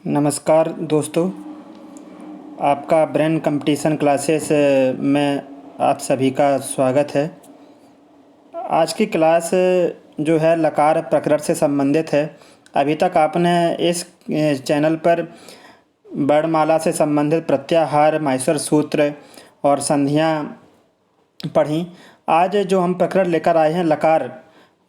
नमस्कार दोस्तों, आपका ब्रेन कंपटीशन क्लासेस में आप सभी का स्वागत है। आज की क्लास जो है लकार प्रकरण से संबंधित है। अभी तक आपने इस चैनल पर वर्णमाला से संबंधित प्रत्याहार, माहेश्वर सूत्र और संधियाँ पढ़ी। आज जो हम प्रकरण लेकर आए हैं लकार,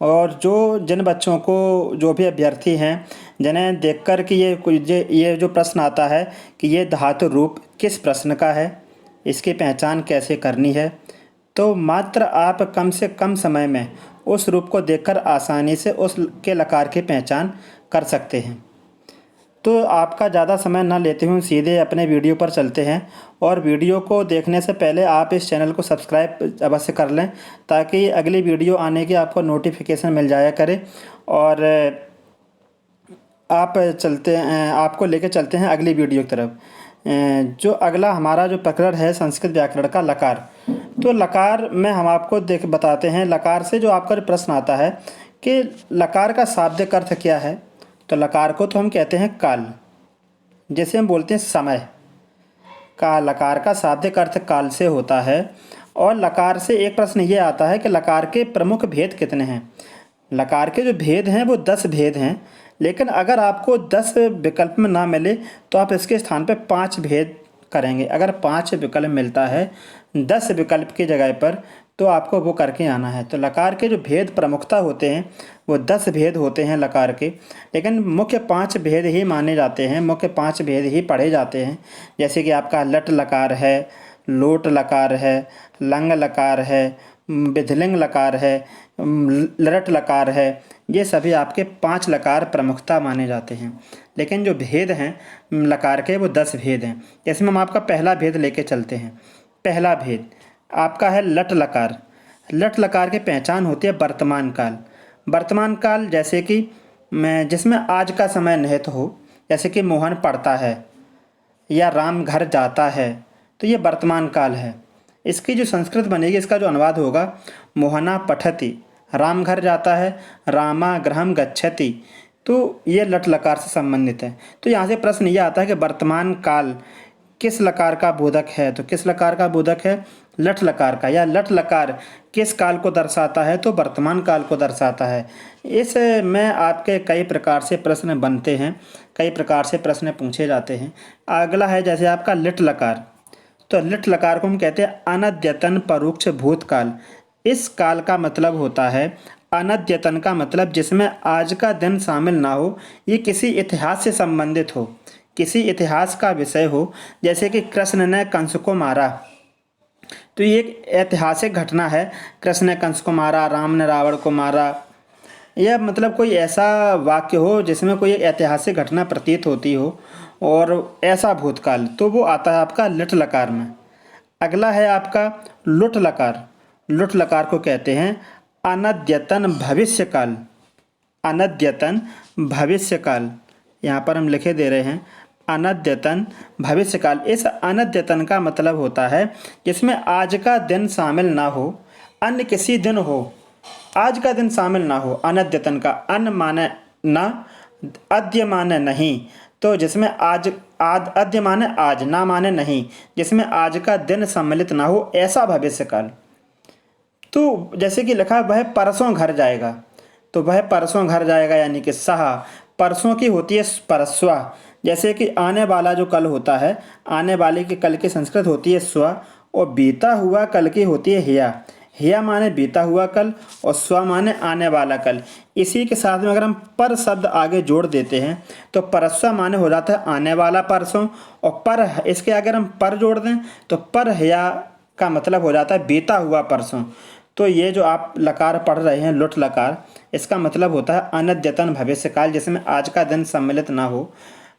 और जिन बच्चों को, जो भी अभ्यर्थी हैं जिन्हें देखकर कि ये जो प्रश्न आता है कि ये धातु रूप किस प्रश्न का है, इसकी पहचान कैसे करनी है, तो मात्र आप कम से कम समय में उस रूप को देखकर आसानी से उसके लकार की पहचान कर सकते हैं। तो आपका ज़्यादा समय ना लेते हुए सीधे अपने वीडियो पर चलते हैं। और वीडियो को देखने से पहले आप इस चैनल को सब्सक्राइब अवश्य कर लें, ताकि अगली वीडियो आने की आपको नोटिफिकेशन मिल जाया करे। और आपको लेके चलते हैं अगली वीडियो की तरफ। जो अगला हमारा जो प्रकरण है संस्कृत व्याकरण का लकार। तो लकार में हम आपको बताते हैं, लकार से जो आपका प्रश्न आता है कि लकार का शाब्दिक अर्थ क्या है। तो लकार को तो हम कहते हैं काल, जैसे हम बोलते हैं समय का। लकार का शाब्दिक अर्थ काल से होता है। और लकार से एक प्रश्न ये आता है कि लकार के प्रमुख भेद कितने हैं। लकार के जो भेद हैं वो 10 भेद हैं, लेकिन अगर आपको 10 विकल्प में ना मिले तो आप इसके स्थान पर 5 भेद करेंगे। अगर 5 विकल्प मिलता है 10 विकल्प की जगह पर, तो आपको वो करके आना है। तो लकार के जो भेद प्रमुखता होते हैं वो 10 भेद होते हैं लकार के, लेकिन मुख्य 5 भेद ही माने जाते हैं, मुख्य 5 भेद ही पढ़े जाते हैं। जैसे कि आपका लट लकार है, लोट लकार है, लंग लकार है, विधिलिंग लकार है, लरट लकार है। ये सभी आपके 5 लकार प्रमुखता माने जाते हैं। लेकिन जो भेद हैं लकार के वो 10 भेद हैं। इसमें हम आपका पहला भेद लेके चलते हैं। पहला भेद आपका है लट लकार। लट लकार की पहचान होती है वर्तमान काल। वर्तमान काल जैसे कि जिसमें आज का समय निहित हो, जैसे कि मोहन पढ़ता है या राम घर जाता है, तो ये वर्तमान काल है। इसकी जो संस्कृत बनेगी, इसका जो अनुवाद होगा, मोहना पठति, राम घर जाता है, रामा गृहम गच्छति। तो ये लट लकार से संबंधित है। तो यहाँ से प्रश्न ये आता है कि वर्तमान काल किस लकार का बोधक है। तो किस लकार का बोधक है? लट लकार का। या लट लकार किस काल को दर्शाता है? तो वर्तमान काल को दर्शाता है। इसमें आपके कई प्रकार से प्रश्न बनते हैं, कई प्रकार से प्रश्न पूछे जाते हैं। अगला है जैसे आपका लिट लकार। तो लिट लकार को हम कहते हैं अनद्यतन परोक्ष भूतकाल। इस काल का मतलब होता है अनद्यतन का मतलब जिसमें आज का दिन शामिल ना हो, ये किसी इतिहास से संबंधित हो, किसी इतिहास का विषय हो। जैसे कि कृष्ण ने कंस को मारा, तो ये एक ऐतिहासिक घटना है। कृष्ण ने कंस को मारा, राम ने रावण को मारा। यह मतलब कोई ऐसा वाक्य हो जिसमें कोई ऐतिहासिक घटना प्रतीत होती हो, और ऐसा भूतकाल, तो वो आता है आपका लिट लकार में। अगला है आपका लुट लकार। लुट लकार को कहते हैं अनद्यतन भविष्य काल। अनद्यतन भविष्य काल, यहाँ पर हम लिखे दे रहे हैं अनद्यतन भविष्य काल। इस अनद्यतन का मतलब होता है जिसमें आज का दिन शामिल ना हो, अन्य किसी दिन हो, आज का दिन शामिल ना हो। अनद्यतन का अन माने ना, अद्य माने नहीं, तो जिसमें अद्य माने आज, ना माने नहीं, जिसमें आज का दिन सम्मिलित ना हो, ऐसा भविष्य काल। तो जैसे कि लिखा वह परसों घर जाएगा, तो वह परसों घर जाएगा यानी कि सहा। परसों की होती है परस्वा। जैसे कि आने वाला जो कल होता है, आने वाले की कल की संस्कृत होती है स्व, और बीता हुआ कल की होती है हिया। हिया माने बीता हुआ कल, और स्व माने आने वाला कल। इसी के साथ में अगर हम पर शब्द आगे जोड़ देते हैं तो परस्वा माने हो जाता है आने वाला परसों, और पर इसके अगर हम पर जोड़ दें तो पर हिया का मतलब हो जाता है बीता हुआ परसों। तो ये जो आप लकार पढ़ रहे हैं लुट लकार, इसका मतलब होता है अनद्यतन भविष्य काल जिसमें आज का दिन सम्मिलित ना हो,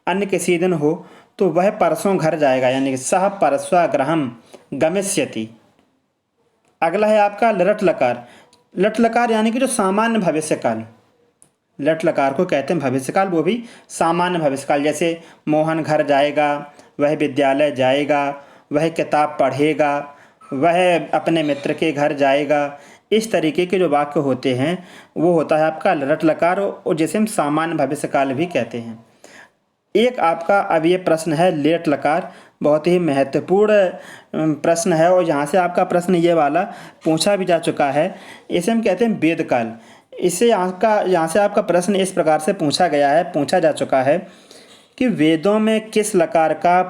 अन्य किसी दिन हो। तो वह परसों घर जाएगा यानी कि सह परस्वा गृहम गमिष्यति। अगला है आपका लट लकार। लट लकार यानी कि जो सामान्य भविष्य काल। लट लकार को कहते हैं भविष्य काल, वो भी सामान्य भविष्य काल। जैसे मोहन घर जाएगा, वह विद्यालय जाएगा, वह किताब पढ़ेगा, वह अपने मित्र के घर जाएगा। इस तरीके के जो वाक्य होते हैं वो होता है आपका लट लकार, और जिसे हम सामान्य भविष्य काल भी कहते हैं। एक आपका अब ये प्रश्न है लेट लकार, बहुत ही महत्वपूर्ण प्रश्न है और यहाँ से आपका प्रश्न ये वाला पूछा भी जा चुका है। इसे हम कहते हैं वेदकाल। इससे यहाँ से आपका प्रश्न इस प्रकार से पूछा जा चुका है कि वेदों में किस लकार का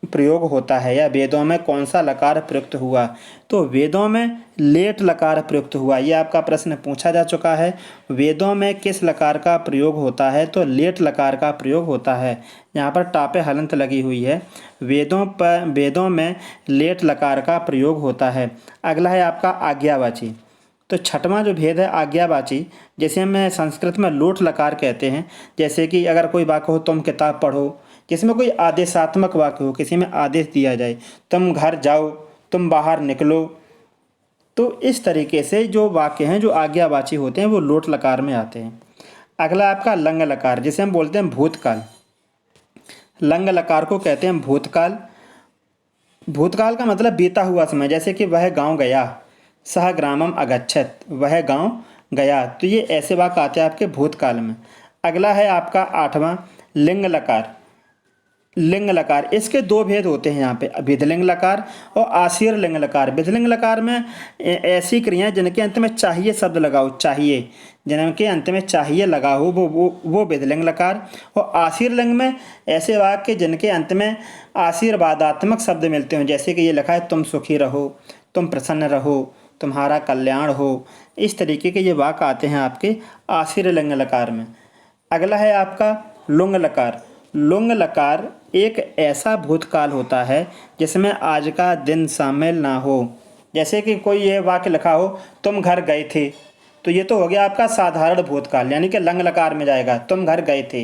प्रयोग होता है, या वेदों में कौन सा लकार प्रयुक्त हुआ। तो वेदों में लेट लकार प्रयुक्त हुआ, ये आपका प्रश्न पूछा जा चुका है। वेदों में किस लकार का प्रयोग होता है, तो लेट लकार का प्रयोग होता है। यहाँ पर टापे हलंत लगी हुई है। वेदों में लेट लकार का प्रयोग होता है। अगला है आपका आज्ञावाची। तो छठवां जो भेद है आज्ञावाची, जैसे हम संस्कृत में लोट लकार कहते हैं। जैसे कि अगर कोई वाक्य हो तुम किताब पढ़ो, जिसमें कोई आदेशात्मक वाक्य हो, किसी में आदेश दिया जाए, तुम घर जाओ, तुम बाहर निकलो, तो इस तरीके से जो वाक्य हैं जो आज्ञावाची होते हैं वो लोट लकार में आते हैं। अगला आपका लंग लकार, जिसे हम बोलते हैं भूतकाल। लंग लकार को कहते हैं भूतकाल। भूतकाल का मतलब बीता हुआ समय, जैसे कि वह गांव गया, सह ग्रामम अगच्छत, वह गांव गया। तो ये ऐसे वाक्य आते हैं आपके भूतकाल में। अगला है आपका आठवां लिंग लकार। लिंग लकार, इसके दो भेद होते हैं यहाँ पे, विधिलिंग लकार और आशीर लिंग लकार। विधिलिंग लकार में ऐसी क्रियाएं जिनके अंत में चाहिए शब्द लगा हो, चाहिए, जिनके अंत में चाहिए लगा हो, वो विधिलिंग लकार। और आशीर लिंग में ऐसे वाक्य जिनके अंत में आशीर्वादात्मक शब्द मिलते हों, जैसे कि ये लिखा है तुम सुखी रहो, तुम प्रसन्न रहो, तुम्हारा कल्याण हो। इस तरीके के ये वाक्य आते हैं आपके आशीर लिंग लकार में। अगला है आपका लुंग लकार। लुंग लकार एक ऐसा भूतकाल होता है जिसमें आज का दिन शामिल ना हो। जैसे कि कोई ये वाक्य लिखा हो तुम घर गए थे, तो ये तो हो गया आपका साधारण भूतकाल, यानी कि लंग लकार में जाएगा, तुम घर गए थे।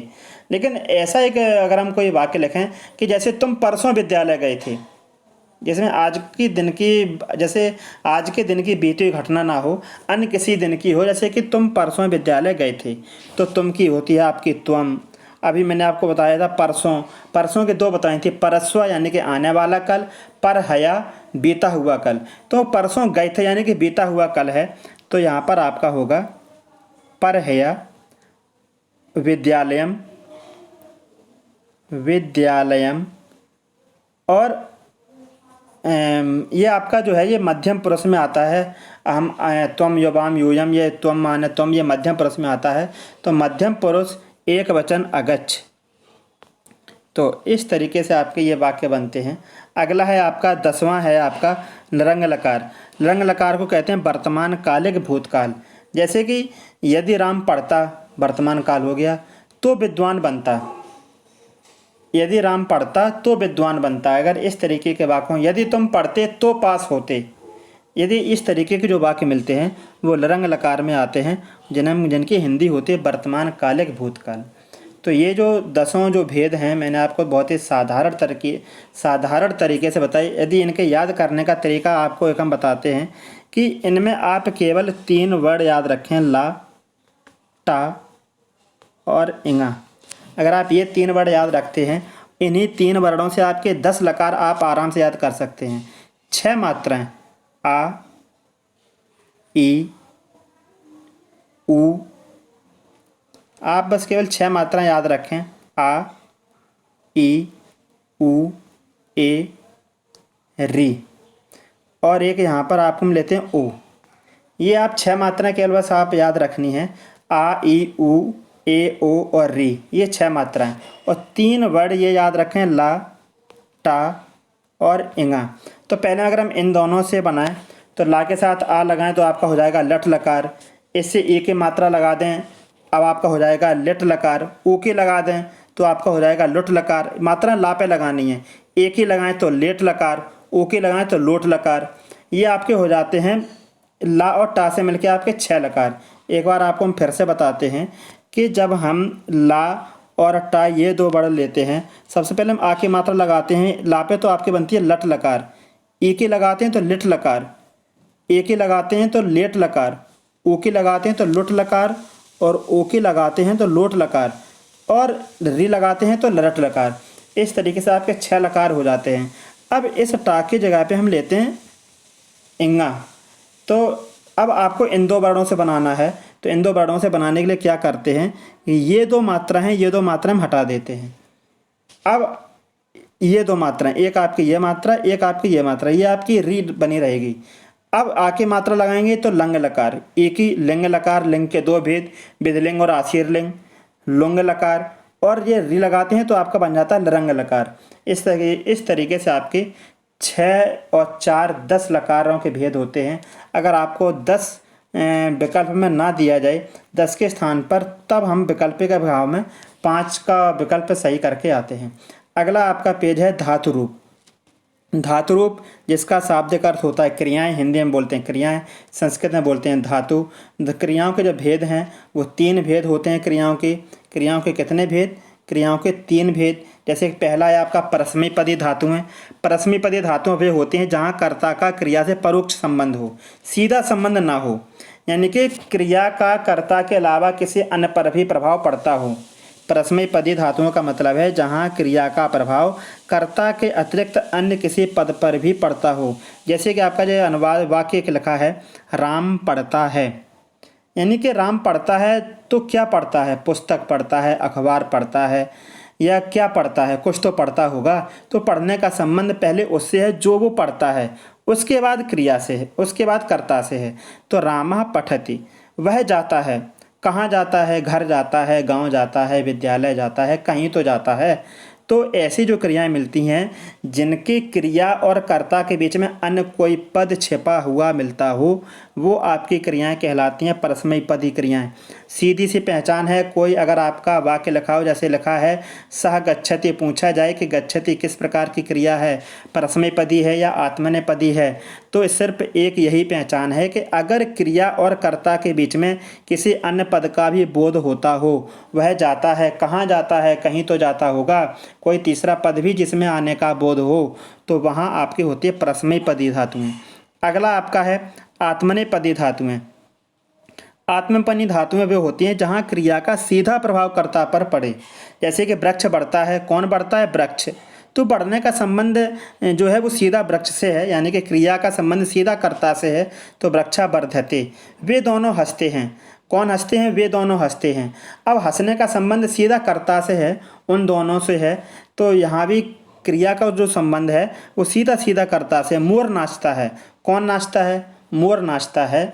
लेकिन ऐसा एक अगर हम कोई वाक्य लिखें कि जैसे तुम परसों विद्यालय गए थे, जिसमें आज के दिन की बीती हुई घटना ना हो, अन्य किसी दिन की हो, जैसे कि तुम परसों विद्यालय गए थे, तो तुम की होती है आपकी त्वम। अभी मैंने आपको बताया था परसों के दो बताई थी, परस्व यानी कि आने वाला कल, पर हया बीता हुआ कल। तो परसों गए थे यानी कि बीता हुआ कल है, तो यहाँ पर आपका होगा पर हया विद्यालयम। और ये आपका जो है ये मध्यम पुरुष में आता है। हम त्वम युवाम यूयम, ये त्वम माने त्वम, ये मध्यम पुरुष में आता है। तो मध्यम पुरुष एक वचन अगच्छ। तो इस तरीके से आपके ये वाक्य बनते हैं। अगला है आपका 10वां है आपका लरंग लकार। लरंग लकार को कहते हैं वर्तमान कालिक भूतकाल। जैसे कि यदि राम पढ़ता, वर्तमान काल हो गया, तो विद्वान बनता। यदि राम पढ़ता तो विद्वान बनता। अगर इस तरीके के वाक्य हों, यदि तुम पढ़ते तो पास होते, यदि इस तरीके के जो वाक्य मिलते हैं वो लरंग लकार में आते हैं, जिनकी हिंदी होती है वर्तमान कालिक भूतकाल। तो ये जो 10 जो भेद हैं मैंने आपको बहुत ही साधारण तरीके से बताई। यदि इनके याद करने का तरीका आपको एक हम बताते हैं कि इनमें आप केवल 3 वर्ड याद रखें, ला, टा और इंगा। अगर आप ये 3 वर्ड याद रखते हैं, इन्हीं 3 वर्डों से आपके 10 लकार आप आराम से याद कर सकते हैं। 6 मात्राएं आ, ई, ऊ, आप बस केवल 6 मात्राएं याद रखें, आ, ई, ऊ, ए, री, और एक यहाँ पर आपको हम लेते हैं ओ। ये आप 6 मात्राएं केवल बस आप याद रखनी है, आ, ई, ऊ, ए, ओ और री, ये 6 मात्राएं। और 3 वर्ड ये याद रखें, ला, टा और इंगा। तो पहले अगर हम इन दोनों से बनाएं, तो ला के साथ आ लगाएं तो आपका हो जाएगा लट लकार। इससे ए की मात्रा लगा दें, अब आपका हो जाएगा लिट लकार। ऊ की लगा दें तो आपका हो जाएगा लुट लकार। मात्रा ला पे लगानी है। ए की लगाएं तो लेट लकार, ऊ की लगाएं तो लोट लकार। ये आपके हो जाते हैं ला और टा से मिलके आपके 6 लकार। एक बार आपको हम फिर से बताते हैं कि जब हम ला और टा ये 2 वर्ड लेते हैं, सबसे पहले हम आ की मात्रा लगाते हैं। ला पे तो आपकी बनती है लट लकार, ई की लगाते हैं तो लिट लकार, ए की लगाते हैं तो लेट लकार, ऊ की लगाते हैं तो लुट लकार, और ओ की लगाते हैं तो लोट लकार, और री लगाते हैं तो लरट लकार। इस तरीके से आपके 6 लकार हो जाते हैं। अब इस टा की जगह पे हम लेते हैं इंगा। तो अब आपको इन 2 वर्डों से बनाना है। तो इन 2 वर्डों से बनाने के लिए क्या करते हैं, ये 2 मात्रा हैं, ये 2 मात्रा हम हटा देते हैं। अब ये दो मात्राएं, एक आपकी ये मात्रा, एक आपकी ये मात्रा, ये आपकी री बनी रहेगी। अब आके मात्रा लगाएंगे तो लंग लकार, एक ही लिंग लकार, लिंग के दो भेद, विधिलिंग और आशीर लिंग, लुंग लकार, और ये री लगाते हैं तो आपका बन जाता है रंग लकार। इस तरीके से आपके 6 और 4 10 लकारों के भेद होते हैं। अगर आपको 10 विकल्प में ना दिया जाए 10 के स्थान पर, तब हम विकल्प के भाव में 5 का विकल्प सही करके आते हैं। अगला आपका पेज है धातु रूप। धातु रूप जिसका शाब्दिक अर्थ होता है क्रियाएं, हिंदी में बोलते हैं क्रियाएं, संस्कृत में बोलते हैं धातु। क्रियाओं के जो भेद हैं वो 3 भेद होते हैं क्रियाओं के। क्रियाओं के कितने भेद? क्रियाओं के 3 भेद। जैसे पहला है आपका परस्मैपदी धातुएं। परस्मैपदी धातुएं वे होती हैं जहाँ कर्ता का क्रिया से परोक्ष संबंध हो, सीधा संबंध ना हो, यानी कि क्रिया का कर्ता के अलावा किसी अन्य पर भी प्रभाव पड़ता हो। परस्मैपदी धातुओं का मतलब है जहाँ क्रिया का प्रभाव कर्ता के अतिरिक्त अन्य किसी पद पर भी पड़ता हो। जैसे कि आपका जो अनुवाद वाक्य लिखा है, राम पढ़ता है, यानी कि राम पढ़ता है तो क्या पढ़ता है? पुस्तक पढ़ता है, अखबार पढ़ता है, या क्या पढ़ता है? कुछ तो पढ़ता होगा। तो पढ़ने का संबंध पहले उससे है जो वो पढ़ता है, उसके बाद क्रिया से है, उसके बाद कर्ता से है। तो रामः पठति, वह जाता है। कहाँ जाता है? घर जाता है, गांव जाता है, विद्यालय जाता है, कहीं तो जाता है। तो ऐसी जो क्रियाएं मिलती हैं जिनकी क्रिया और कर्ता के बीच में अन्य कोई पद छिपा हुआ मिलता हो, वो आपकी क्रियाएं कहलाती हैं परस्मैपदी क्रियाएं। सीधी सी पहचान है। कोई अगर आपका वाक्य लिखा हो, जैसे लिखा है सह गच्छति, पूछा जाए कि गच्छति किस प्रकार की क्रिया है, परस्मैपदी है या आत्मनेपदी है, तो सिर्फ एक यही पहचान है कि अगर क्रिया और कर्ता के बीच में किसी अन्य पद का भी बोध होता हो, वह जाता है, कहाँ जाता है? कहीं तो जाता होगा। कोई तीसरा पद भी जिसमें आने का बोध हो, तो वहाँ आपकी होती है परस्मैपदी धातुएं। अगला आपका है आत्मनेपदी धातुएं। आत्मनेपदी धातुएं वे होती हैं जहाँ क्रिया का सीधा प्रभाव कर्ता पर पड़े। जैसे कि वृक्ष बढ़ता है, कौन बढ़ता है? वृक्ष। तो बढ़ने का संबंध जो है वो सीधा वृक्ष से है, यानी कि क्रिया का संबंध सीधा कर्ता से है। तो वृक्षा वर्धते, वे दोनों हंसते हैं। कौन हंसते हैं? वे दोनों हंसते हैं। अब हंसने का संबंध सीधा कर्ता से है, उन दोनों से है। तो यहाँ भी क्रिया का जो संबंध है वो सीधा सीधा कर्ता से। मोर नाचता है, कौन नाचता है? मोर नाचता है।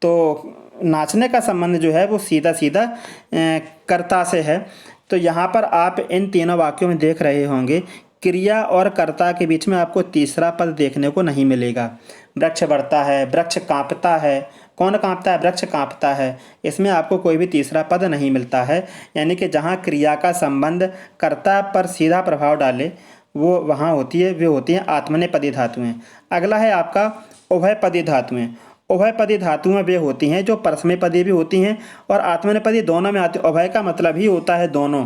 तो नाचने का संबंध जो है वो सीधा सीधा कर्ता से है। तो यहाँ पर आप इन तीनों वाक्यों में देख रहे होंगे क्रिया और कर्ता के बीच में आपको तीसरा पद देखने को नहीं मिलेगा। वृक्ष बढ़ता है, वृक्ष कांपता है, कौन कांपता है? वृक्ष कांपता है। इसमें आपको कोई भी तीसरा पद नहीं मिलता है, यानी कि जहाँ क्रिया का संबंध कर्ता पर सीधा प्रभाव डाले वो वहाँ होती है, वे होती हैं आत्मनेपदी धातुएं। अगला है आपका उभयपदी धातुएं। उभयपदी धातुएं वे होती हैं जो परस्मैपदी भी होती हैं और आत्मनेपदी दोनों में आती। उभय का मतलब ही होता है दोनों,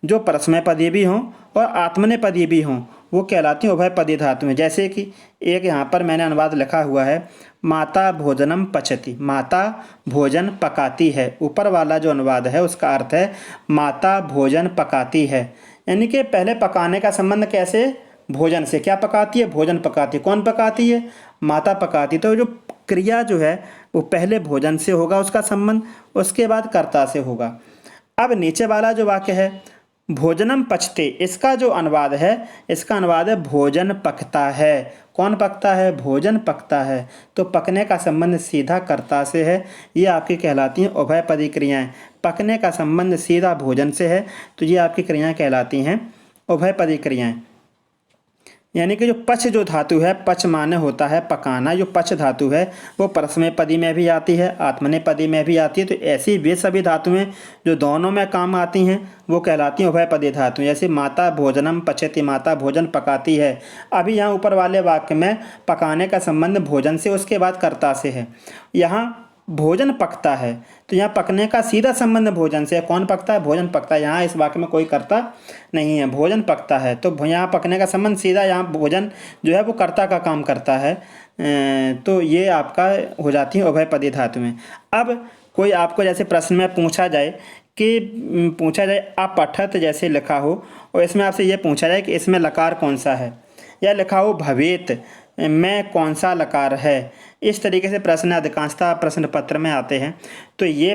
जो परस्मैपदी भी हों और आत्मनेपदी भी हों, वो कहलाती हैं उभयपदी धातुएं। जैसे कि एक यहाँ पर मैंने अनुवाद लिखा हुआ है, माता भोजनम पचती, माता भोजन पकाती है। ऊपर वाला जो अनुवाद है उसका अर्थ है माता भोजन पकाती है, यानी कि पहले पकाने का संबंध कैसे? भोजन से। क्या पकाती है? भोजन पकाती है। कौन पकाती है? माता पकाती। तो जो क्रिया जो है वो पहले भोजन से होगा उसका संबंध, उसके बाद कर्ता से होगा। अब नीचे वाला जो वाक्य है भोजनम पचते, इसका जो अनुवाद है, इसका अनुवाद है भोजन पकता है। कौन पकता है? भोजन पकता है। तो पकने का संबंध सीधा कर्ता से है। ये आपकी कहलाती हैं उभयपदी क्रियाएं। पकने का संबंध सीधा भोजन से है, तो ये आपकी क्रियाएं कहलाती हैं उभयपदी क्रियाएं। यानी कि जो पच जो धातु है, पच माने होता है पकाना, जो पच धातु है वो परस्मैपदी में भी आती है, आत्मनेपदी में भी आती है। तो ऐसी वे सभी धातुएं जो दोनों में काम आती हैं वो कहलाती हैं उभयपदी धातुएं। जैसे माता भोजनम पचति, माता भोजन पकाती है। अभी यहाँ ऊपर वाले वाक्य में पकाने का संबंध भोजन से, उसके बाद कर्ता से है। यहाँ भोजन पकता है, तो यहाँ पकने का सीधा संबंध भोजन से है। कौन पकता है? भोजन पकता है। यहाँ इस वाक्य में कोई कर्ता नहीं है, भोजन पकता है। तो यहाँ पकने का संबंध सीधा, यहाँ भोजन जो है वो कर्ता का काम करता है। तो ये आपका हो जाती है उभयपदी धातुएं। अब कोई आपको जैसे प्रश्न में पूछा जाए अपठत जैसे लिखा हो और इसमें आपसे ये पूछा जाए कि इसमें लकार कौन सा है, या लिखा हो भवेत में कौन सा लकार है। इस तरीके से प्रश्न अधिकांशतः प्रश्न पत्र में आते हैं। तो ये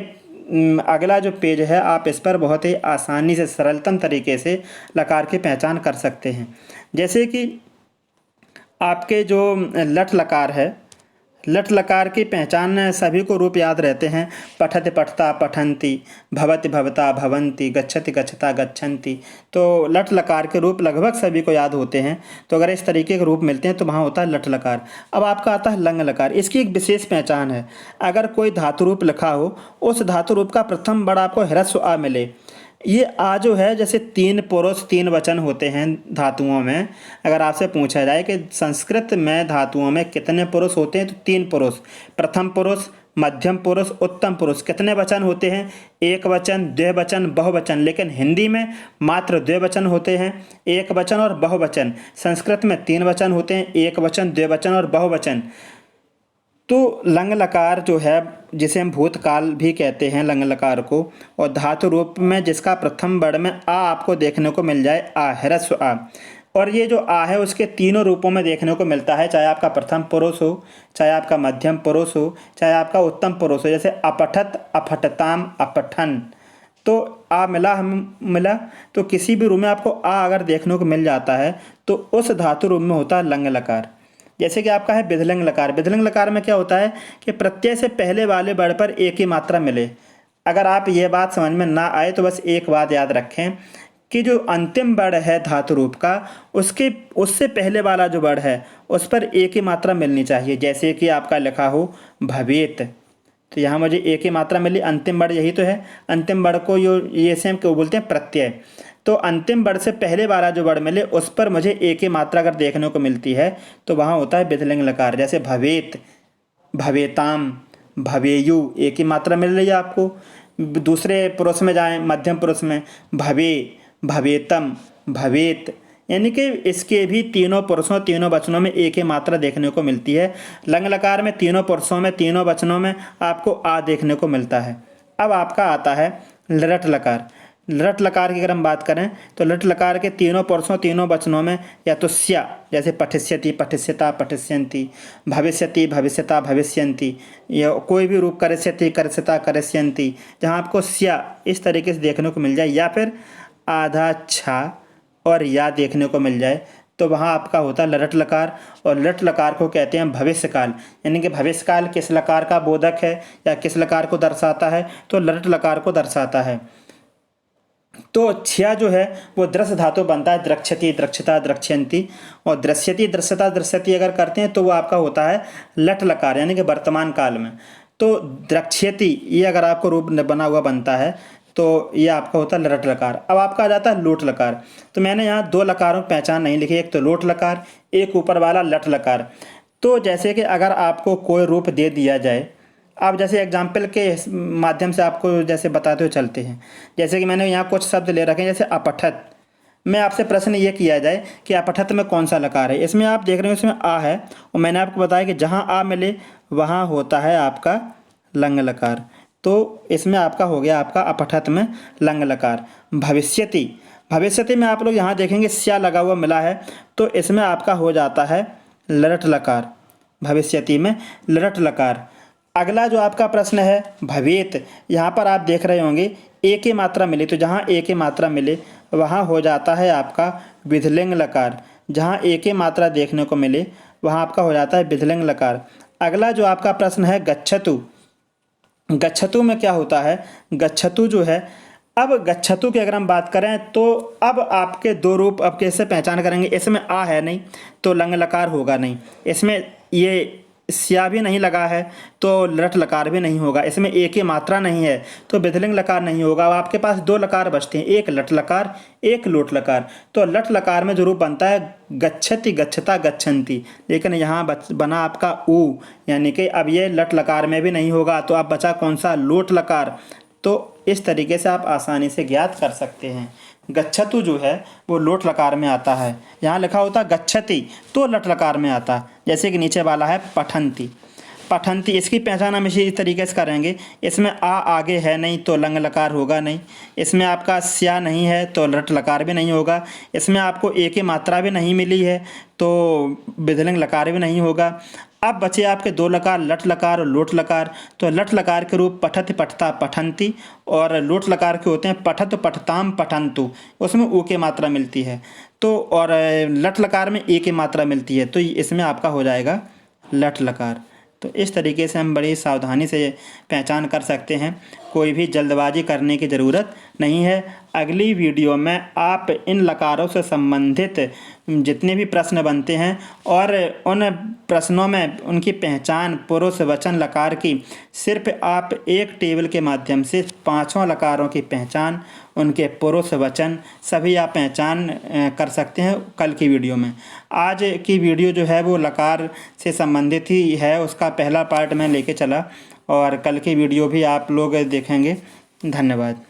अगला जो पेज है आप इस पर बहुत ही आसानी से सरलतम तरीके से लकार की पहचान कर सकते हैं। जैसे कि आपके जो लट लकार है, लट लकार की पहचान सभी को रूप याद रहते हैं। पठति पठता पठन्ति, भवति भवता भवन्ति, गच्छति गच्छता गच्छन्ति। तो लट लकार के रूप लगभग सभी को याद होते हैं। तो अगर इस तरीके के रूप मिलते हैं तो वहाँ होता है लट लकार। अब आपका आता है लंग लकार। इसकी एक विशेष पहचान है। अगर कोई धातु रूप लिखा हो, उस धातु रूप का प्रथम वर्ड आपको ह्रस्व आ मिले। ये आ जो है, जैसे 3 पुरुष 3 वचन होते हैं धातुओं में। अगर आपसे पूछा जाए कि संस्कृत में धातुओं में कितने पुरुष होते हैं, तो 3 पुरुष, प्रथम पुरुष, मध्यम पुरुष, उत्तम पुरुष। कितने वचन होते हैं? एक वचन, द्विवचन, बहुवचन। लेकिन हिंदी में मात्र द्विवचन होते हैं, एक वचन और बहुवचन। संस्कृत में 3 वचन होते हैं, एक वचन, द्विवचन और बहुवचन। तो लंग लकार जो है, जिसे हम भूतकाल भी कहते हैं लंग लकार को, और धातु रूप में जिसका प्रथम वर्ण में आ आपको देखने को मिल जाए, आ, ह्रस्व आ। और ये जो आ है उसके तीनों रूपों में देखने को मिलता है, चाहे आपका प्रथम पुरुष हो, चाहे आपका मध्यम पुरुष हो, चाहे आपका उत्तम पुरुष हो। जैसे अपठत, अपठताम, अपठन। तो आ मिला तो किसी भी रूप में आपको आ अगर देखने को मिल जाता है तो उस धातु रूप में होता है लंग लकार। जैसे कि आपका है विधिलिंग लकार। विधिलिंग लकार में क्या होता है कि प्रत्यय से पहले वाले वर्ण पर एक ही मात्रा मिले। अगर आप ये बात समझ में ना आए तो बस एक बात याद रखें कि जो अंतिम वर्ण है धातु रूप का, उससे पहले वाला जो वर्ण है उस पर एक ही मात्रा मिलनी चाहिए। जैसे कि आपका लिखा हो भवेत, तो यहाँ मुझे एक ही मात्रा मिली। अंतिम वर्ण यही तो है। अंतिम वर्ण को ये सेम क्यों बोलते हैं? प्रत्यय। तो अंतिम वर्ण से पहले वाला जो वर्ण मिले उस पर मुझे एक ही मात्रा अगर देखने को मिलती है तो वहाँ होता है विधिलिंग लकार। जैसे भवेत, भवेताम, भवेयु, एक ही मात्रा मिल रही है आपको। दूसरे पुरुष में जाएं, मध्यम पुरुष में भवे, भवेतम, भवेत। यानी कि इसके भी तीनों पुरुषों तीनों वचनों में एक ही मात्रा देखने को मिलती है। लंग लकार में तीनों पुरुषों में तीनों वचनों में आपको आ देखने को मिलता है। अब आपका आता है लट लकार। लट लकार की अगर हम बात करें तो लट लकार के तीनों पुरुषों तीनों वचनों में या तो स्या, जैसे पठिष्यति, पठिष्यता, पठिष्यन्ति, भविष्यति, भविष्यता, भविष्यन्ति, या कोई भी रूप करिष्यति, करिष्यता, करिष्यन्ति, जहाँ आपको स्या इस तरीके से देखने को मिल जाए, या फिर आधा छा और या देखने को मिल जाए, तो वहाँ आपका होता है लट लकार। और लट लकार को कहते हैं भविष्यकाल। यानी कि भविष्यकाल किस लकार का बोधक है या किस लकार को दर्शाता है? तो लट लकार को दर्शाता है। तो छया जो है वो दृश्य धातु बनता है, द्रक्षति, द्रक्षता, द्रक्ष्यन्ति। और दृश्यति, दृश्यता, दृश्यति अगर करते हैं तो वो आपका होता है लट लकार, यानी कि वर्तमान काल में। तो द्रक्ष्यति ये अगर आपको रूप बना हुआ बनता है तो ये आपका होता है लट लकार। अब आपका आ जाता है लोट लकार। तो मैंने यहाँ 2 लकारों की पहचान नहीं लिखी, एक तो लोट लकार, एक ऊपर वाला लट लकार। तो जैसे कि अगर आपको कोई रूप दे दिया जाए, आप जैसे एग्जाम्पल के माध्यम से आपको जैसे बताते हुए चलते हैं। जैसे कि मैंने यहाँ कुछ शब्द ले रखे हैं, जैसे अपठत। मैं आपसे प्रश्न ये किया जाए कि अपठत में कौन सा लकार है? इसमें आप देख रहे हो इसमें आ है, और मैंने आपको बताया कि जहाँ आ मिले वहाँ होता है आपका लंग लकार। तो इसमें आपका हो गया आपका अपठत में लंग लकार। भविष्यति, भविष्यति में आप लोग यहाँ देखेंगे स्या लगा हुआ मिला है, तो इसमें आपका हो जाता है लट लकार। भविष्यति में लट लकार। अगला जो आपका प्रश्न है भवेत, यहाँ पर आप देख रहे होंगे एक ही मात्रा मिली, तो जहाँ एक ही मात्रा मिले वहाँ हो जाता है आपका विधिलिंग लकार। जहाँ एक ही मात्रा देखने को मिले वहाँ आपका हो जाता है विधिलिंग लकार। अगला जो आपका प्रश्न है गच्छतु। गच्छतु में क्या होता है? गच्छतु जो है, अब गच्छतु की अगर हम बात करें तो अब आपके 2 रूप अब कैसे पहचान करेंगे? इसमें आ है नहीं तो लंग लकार होगा नहीं, इसमें ये स्या भी नहीं लगा है तो लट लकार भी नहीं होगा, इसमें एक ही मात्रा नहीं है तो विधिलिंग लकार नहीं होगा। अब आपके पास 2 लकार बचते हैं, एक लट लकार, एक लोट लकार। तो लट लकार में जो रूप बनता है गच्छति, गच्छता, गच्छन्ति, लेकिन यहाँ बना आपका ऊ, यानी कि अब ये लट लकार में भी नहीं होगा। तो अब बचा कौन सा? लोट लकार। तो इस तरीके से आप आसानी से ज्ञात कर सकते हैं। गच्छतु जो है वो लोट लकार में आता है। यहाँ लिखा होता गच्छति तो लट लकार में आता, जैसे कि नीचे वाला है पठन्ति। पठन्ति इसकी पहचान हम इसी तरीके से करेंगे। इसमें आ आगे है नहीं तो लंग लकार होगा नहीं, इसमें आपका स्या नहीं है तो लट लकार भी नहीं होगा, इसमें आपको एक ही मात्रा भी नहीं मिली है तो विधिलिंग लकार भी नहीं होगा। अब बचे आपके दो लकार, लट लकार और लोट लकार। तो लट लकार के रूप पठत पठता पठंती और लोट लकार के होते हैं पठत पठताम पठंतु, उसमें ऊ की मात्रा मिलती है। तो और लट लकार में ए की मात्रा मिलती है, तो इसमें आपका हो जाएगा लट लकार। तो इस तरीके से हम बड़ी सावधानी से पहचान कर सकते हैं, कोई भी जल्दबाजी करने की ज़रूरत नहीं है। अगली वीडियो में आप इन लकारों से संबंधित जितने भी प्रश्न बनते हैं और उन प्रश्नों में उनकी पहचान पुरुष वचन लकार की सिर्फ आप एक टेबल के माध्यम से पांचों लकारों की पहचान, उनके पुरुष वचन सभी आप पहचान कर सकते हैं कल की वीडियो में। आज की वीडियो जो है वो लकार से संबंधित ही है, उसका पहला पार्ट मैं लेके चला और कल की वीडियो भी आप लोग देखेंगे। धन्यवाद।